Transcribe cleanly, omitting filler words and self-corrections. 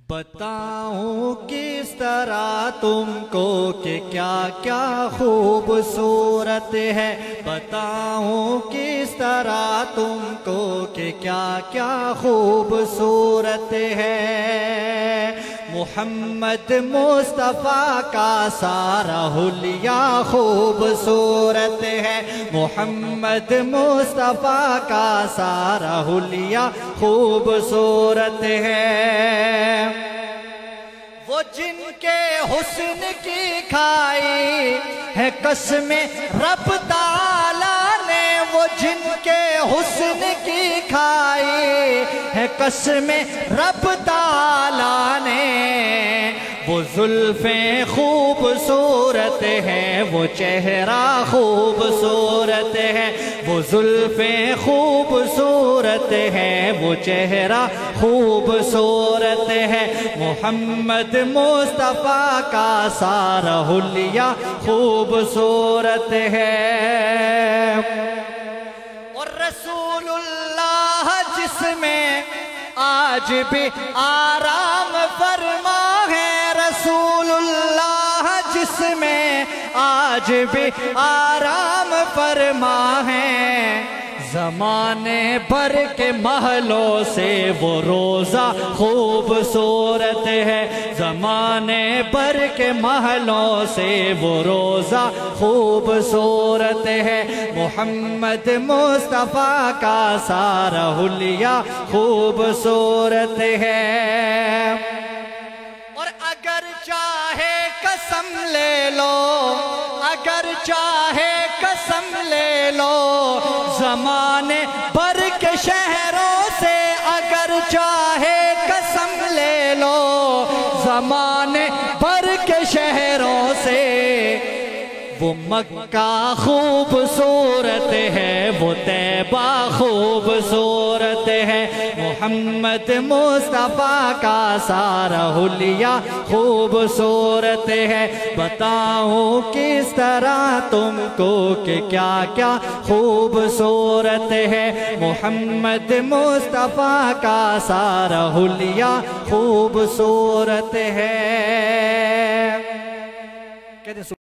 بتاؤں کس طرح تم کو کہ کیا کیا خوبصورت ہے، بتاؤں کس طرح تم کو کہ کیا کیا خوبصورت ہے۔ محمد مصطفیٰ کا سارا حلیہ خوبصورت ہے، محمد مصطفیٰ کا سارا حلیہ خوبصورت ہے۔ وہ جن کے حسن کی کھائی ہے قسم رب تعالیٰ نے، وہ جن کے حسن کی کھائی ہے قسم رب تعالیٰ نے، وہ زلفیں خوبصورت ہیں، وہ چہرہ خوبصورت ہے، وہ زلفیں خوبصورت ہیں، وہ چہرہ خوبصورت ہے۔ محمد مصطفیٰ کا سارا حلیہ خوبصورت ہے۔ اور رسول اللہ جس میں آج بھی آرام فرما ہے، رسول اللہ جس میں آج بھی آرام فرما ہے، زمانے بھر کے محلوں سے وہ روزہ خوبصورت ہے، زمانے بھر کے محلوں سے وہ روزہ خوبصورت ہے۔ محمد مصطفیٰ کا سارا حلیہ خوبصورت ہے۔ اور اگر چاہے قسم لے لو، اگر چاہے قسم لے لو زمانے بھر کے شہروں سے، اگر چاہے قسم لے لو زمانے بھر کے شہروں سے، وہ مکہ خوبصورت ہے، وہ طیبہ خوبصورت ہے۔ محمد مصطفیٰ کا سارا حلیہ خوبصورت ہے۔ بتاؤں کس طرح تم کو کہ کیا کیا خوبصورت ہے، محمد مصطفیٰ کا سارا حلیہ خوبصورت ہے۔